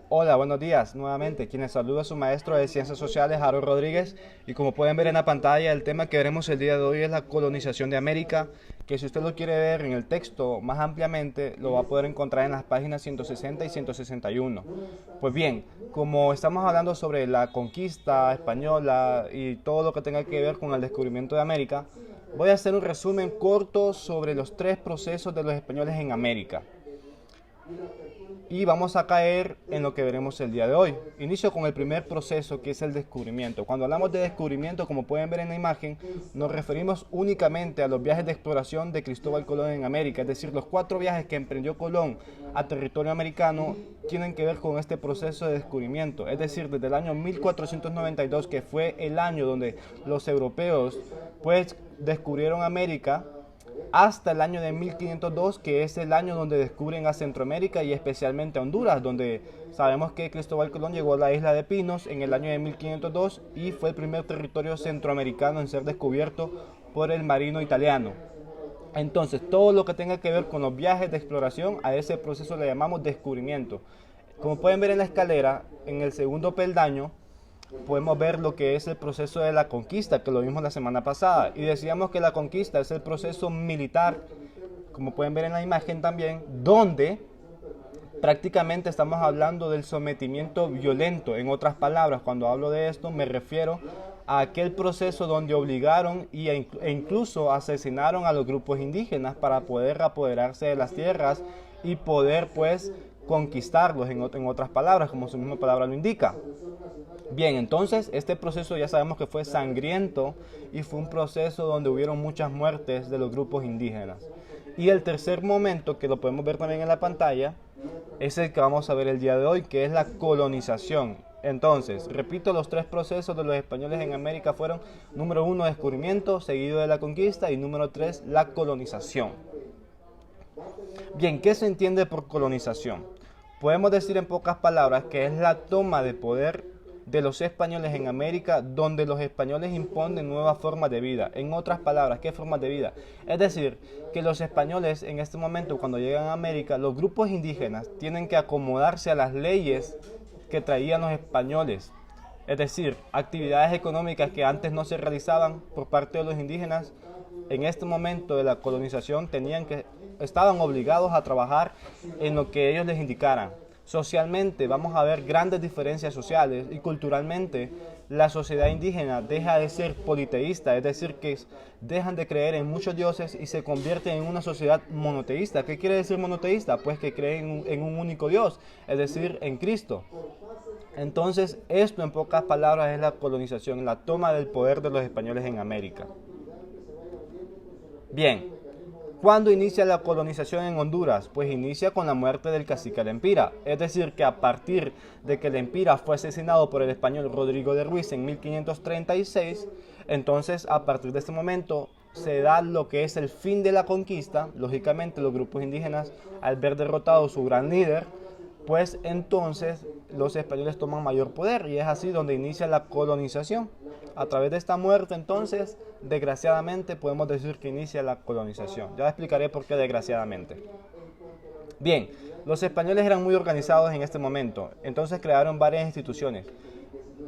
Hola, buenos días. Nuevamente, quienes saluda a su maestro de Ciencias Sociales, Harold Rodríguez. Y como pueden ver en la pantalla, el tema que veremos el día de hoy es la colonización de América, que si usted lo quiere ver en el texto más ampliamente, lo va a poder encontrar en las páginas 160 y 161. Pues bien, como estamos hablando sobre la conquista española y todo lo que tenga que ver con el descubrimiento de América, voy a hacer un resumen corto sobre los tres procesos de los españoles en América y vamos a caer en lo que veremos el día de hoy. Inicio con el primer proceso, que es el descubrimiento. Cuando hablamos de descubrimiento, como pueden ver en la imagen, nos referimos únicamente a los viajes de exploración de Cristóbal Colón en América, es decir, los 4 viajes que emprendió Colón a territorio americano tienen que ver con este proceso de descubrimiento, es decir, desde el año 1492, que fue el año donde los europeos pues descubrieron América, hasta el año de 1502, que es el año donde descubren a Centroamérica y especialmente a Honduras, donde sabemos que Cristóbal Colón llegó a la isla de Pinos en el año de 1502 y fue el primer territorio centroamericano en ser descubierto por el marino italiano. Entonces, todo lo que tenga que ver con los viajes de exploración, a ese proceso le llamamos descubrimiento. Como pueden ver en la escalera, en el segundo peldaño, podemos ver lo que es el proceso de la conquista, que lo vimos la semana pasada. Y decíamos que la conquista es el proceso militar, como pueden ver en la imagen también, donde prácticamente estamos hablando del sometimiento violento. En otras palabras, cuando hablo de esto, me refiero a aquel proceso donde obligaron e incluso asesinaron a los grupos indígenas para poder apoderarse de las tierras y poder pues conquistarlos, en otras palabras, como su misma palabra lo indica. Bien, entonces este proceso ya sabemos que fue sangriento y fue un proceso donde hubieron muchas muertes de los grupos indígenas. Y el tercer momento, que lo podemos ver también en la pantalla, es el que vamos a ver el día de hoy, que es la colonización. Entonces, repito, los tres procesos de los españoles en América fueron: número 1, descubrimiento, seguido de la conquista, y número 3, la colonización. Bien, ¿qué se entiende por colonización? Podemos decir en pocas palabras que es la toma de poder de los españoles en América, donde los españoles imponen nuevas formas de vida. En otras palabras, ¿qué formas de vida? Es decir, que los españoles en este momento, cuando llegan a América, los grupos indígenas tienen que acomodarse a las leyes que traían los españoles. Es decir, actividades económicas que antes no se realizaban por parte de los indígenas, en este momento de la colonización estaban obligados a trabajar en lo que ellos les indicaran. Socialmente vamos a ver grandes diferencias sociales, y culturalmente la sociedad indígena deja de ser politeísta, es decir, que dejan de creer en muchos dioses y se convierten en una sociedad monoteísta. ¿Qué quiere decir monoteísta? Pues que creen en un único Dios, es decir, en Cristo. Entonces, esto en pocas palabras es la colonización, la toma del poder de los españoles en América. Bien, ¿cuándo inicia la colonización en Honduras? Pues inicia con la muerte del cacique Lempira. Es decir, que a partir de que Lempira fue asesinado por el español Rodrigo de Ruiz en 1536, entonces a partir de este momento se da lo que es el fin de la conquista. Lógicamente los grupos indígenas, al ver derrotado su gran líder, pues entonces los españoles toman mayor poder, y es así donde inicia la colonización. A través de esta muerte, entonces, desgraciadamente podemos decir que inicia la colonización. Ya explicaré por qué desgraciadamente. Bien, los españoles eran muy organizados en este momento, entonces crearon varias instituciones.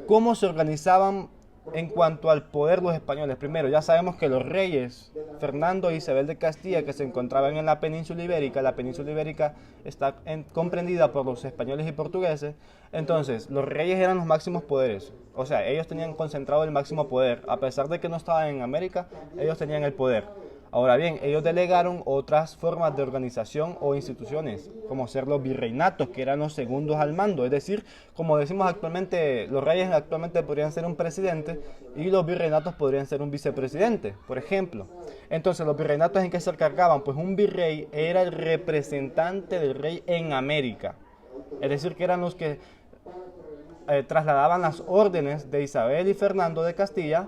¿Cómo se organizaban en cuanto al poder los españoles? Primero, ya sabemos que los reyes Fernando e Isabel de Castilla, que se encontraban en la península ibérica está comprendida por los españoles y portugueses. Entonces, los reyes eran los máximos poderes, o sea, ellos tenían concentrado el máximo poder. A pesar de que no estaban en América, ellos tenían el poder. Ahora bien, ellos delegaron otras formas de organización o instituciones, como ser los virreinatos, que eran los segundos al mando. Es decir, como decimos actualmente, los reyes actualmente podrían ser un presidente y los virreinatos podrían ser un vicepresidente, por ejemplo. Entonces, ¿los virreinatos en qué se encargaban? Pues un virrey era el representante del rey en América. Es decir, que eran los que trasladaban las órdenes de Isabel y Fernando de Castilla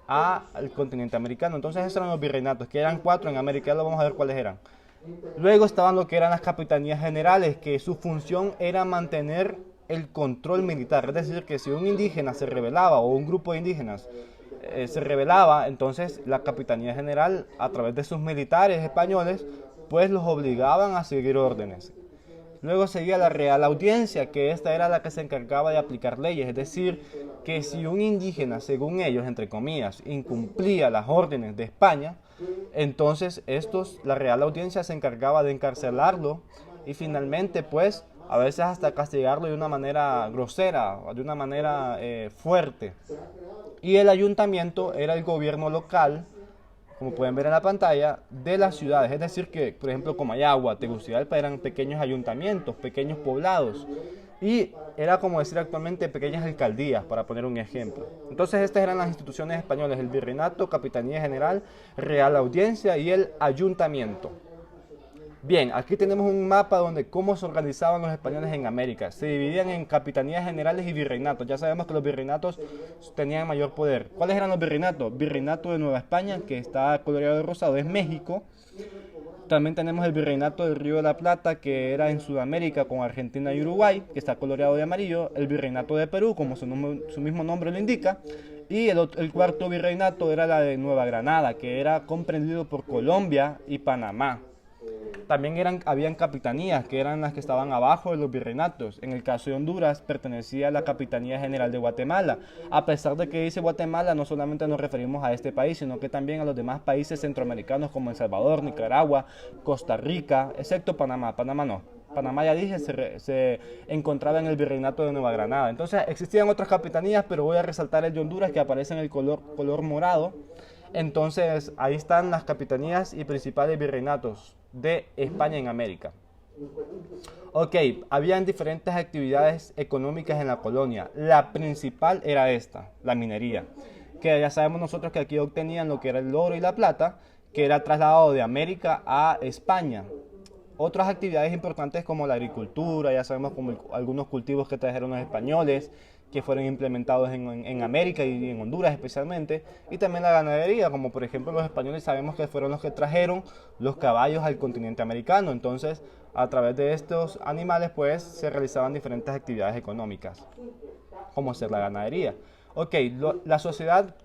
al continente americano. Entonces esos eran los virreinatos, que eran 4 en América. Ya lo vamos a ver cuáles eran. Luego estaban lo que eran las capitanías generales, que su función era mantener el control militar. Es decir, que si un indígena se rebelaba, o un grupo de indígenas se rebelaba, entonces la capitanía general, a través de sus militares españoles, pues los obligaban a seguir órdenes. Luego seguía la Real Audiencia, que esta era la que se encargaba de aplicar leyes, es decir, que si un indígena, según ellos, entre comillas, incumplía las órdenes de España, entonces la Real Audiencia se encargaba de encarcelarlo y finalmente, pues, a veces hasta castigarlo de una manera grosera, de una manera fuerte. Y el ayuntamiento era el gobierno local, como pueden ver en la pantalla, de las ciudades. Es decir que, por ejemplo, Comayagua, Tegucigalpa eran pequeños ayuntamientos, pequeños poblados. Y era como decir actualmente pequeñas alcaldías, para poner un ejemplo. Entonces estas eran las instituciones españolas: el virreinato, capitanía general, real audiencia y el ayuntamiento. Bien, aquí tenemos un mapa donde cómo se organizaban los españoles en América. Se dividían en capitanías generales y virreinatos. Ya sabemos que los virreinatos tenían mayor poder. ¿Cuáles eran los virreinatos? Virreinato de Nueva España, que está coloreado de rosado, es México. También tenemos el virreinato del Río de la Plata, que era en Sudamérica con Argentina y Uruguay, que está coloreado de amarillo. El virreinato de Perú, como su mismo nombre lo indica. Y el cuarto virreinato era la de Nueva Granada, que era comprendido por Colombia y Panamá. También habían capitanías, que eran las que estaban abajo de los virreinatos. En el caso de Honduras, pertenecía a la Capitanía General de Guatemala. A pesar de que dice Guatemala, no solamente nos referimos a este país, sino que también a los demás países centroamericanos como El Salvador, Nicaragua, Costa Rica, excepto Panamá. Panamá no. Panamá, ya dije, se encontraba en el virreinato de Nueva Granada. Entonces existían otras capitanías, pero voy a resaltar el de Honduras, que aparece en el color morado. Entonces ahí están las capitanías y principales virreinatos de España en América. Ok, habían diferentes actividades económicas en la colonia. La principal era esta, la minería, que ya sabemos nosotros que aquí obtenían lo que era el oro y la plata, que era trasladado de América a España. Otras actividades importantes como la agricultura, ya sabemos como algunos cultivos que trajeron los españoles, que fueron implementados en América y en Honduras especialmente, y también la ganadería, como por ejemplo los españoles sabemos que fueron los que trajeron los caballos al continente americano. Entonces a través de estos animales pues se realizaban diferentes actividades económicas, como ser la ganadería. Ok,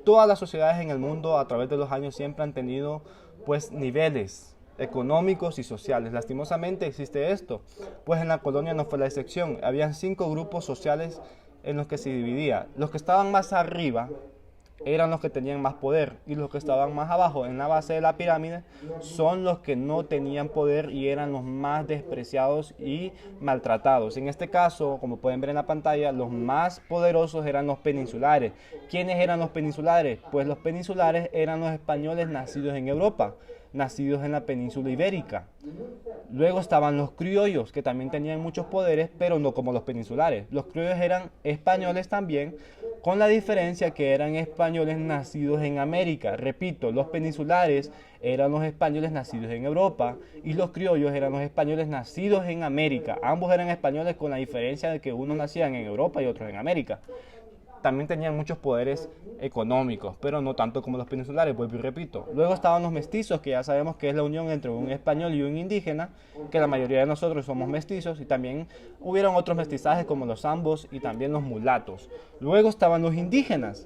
todas las sociedades en el mundo a través de los años siempre han tenido pues niveles económicos y sociales. Lastimosamente existe esto, pues en la colonia no fue la excepción. Habían 5 grupos sociales en los que se dividía. Los que estaban más arriba eran los que tenían más poder, y los que estaban más abajo en la base de la pirámide son los que no tenían poder y eran los más despreciados y maltratados. En este caso, como pueden ver en la pantalla, los más poderosos eran los peninsulares. ¿Quiénes eran los peninsulares? Pues los peninsulares eran los españoles nacidos en Europa, nacidos en la península ibérica. Luego estaban los criollos, que también tenían muchos poderes, pero no como los peninsulares. Los criollos eran españoles también, con la diferencia que eran españoles nacidos en América. Repito, los peninsulares eran los españoles nacidos en Europa y los criollos eran los españoles nacidos en América. Ambos eran españoles, con la diferencia de que unos nacían en Europa y otros en América. También tenían muchos poderes económicos, pero no tanto como los peninsulares, vuelvo y repito. Luego estaban los mestizos, que ya sabemos que es la unión entre un español y un indígena, que la mayoría de nosotros somos mestizos, y también hubieron otros mestizajes como los zambos y también los mulatos. Luego estaban los indígenas,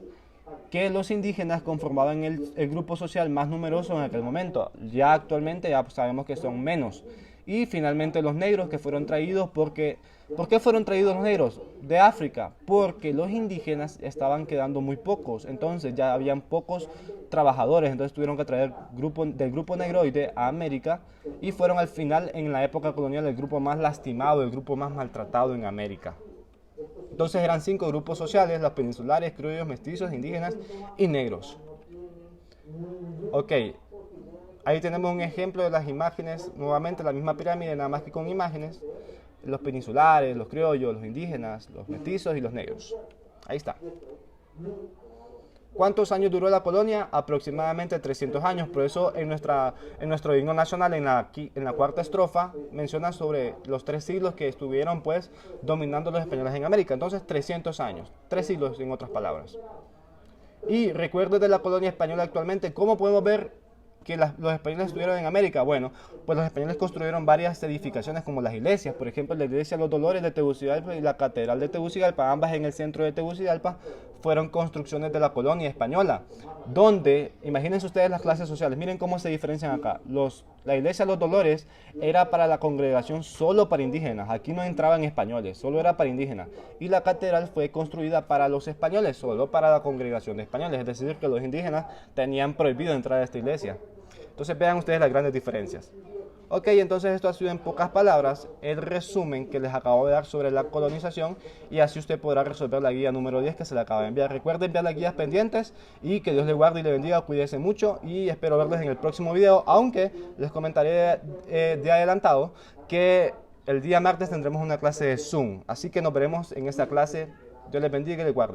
que los indígenas conformaban el grupo social más numeroso en aquel momento. Ya actualmente ya sabemos que son menos. Y finalmente los negros, que fueron traídos porque... ¿Por qué fueron traídos los negros de África? Porque los indígenas estaban quedando muy pocos, entonces ya habían pocos trabajadores, entonces tuvieron que traer del grupo negroide a América, y fueron al final, en la época colonial, el grupo más lastimado, el grupo más maltratado en América. Entonces eran 5 grupos sociales: los peninsulares, criollos, mestizos, indígenas y negros. Ok, ahí tenemos un ejemplo de las imágenes, nuevamente la misma pirámide, nada más que con imágenes. Los peninsulares, los criollos, los indígenas, los mestizos y los negros. Ahí está. ¿Cuántos años duró la colonia? Aproximadamente 300 años. Por eso en nuestro himno nacional, en la cuarta estrofa, menciona sobre los 3 siglos que estuvieron pues dominando los españoles en América. Entonces 300 años, 3 siglos en otras palabras. Y recuerdos de la colonia española actualmente. ¿Cómo podemos ver que los españoles estuvieron en América? Bueno, pues los españoles construyeron varias edificaciones como las iglesias, por ejemplo la iglesia de Los Dolores de Tegucigalpa y la catedral de Tegucigalpa, ambas en el centro de Tegucigalpa, fueron construcciones de la colonia española, donde, imagínense ustedes las clases sociales, miren cómo se diferencian acá. La iglesia de Los Dolores era para la congregación solo para indígenas, aquí no entraban españoles, solo era para indígenas. Y la catedral fue construida para los españoles, solo para la congregación de españoles, es decir, que los indígenas tenían prohibido entrar a esta iglesia. Entonces vean ustedes las grandes diferencias. Ok, entonces esto ha sido en pocas palabras el resumen que les acabo de dar sobre la colonización, y así usted podrá resolver la guía número 10 que se le acaba de enviar. Recuerden enviar las guías pendientes y que Dios le guarde y le bendiga, cuídense mucho y espero verles en el próximo video, aunque les comentaré de adelantado que el día martes tendremos una clase de Zoom, así que nos veremos en esta clase. Dios les bendiga y les guarde.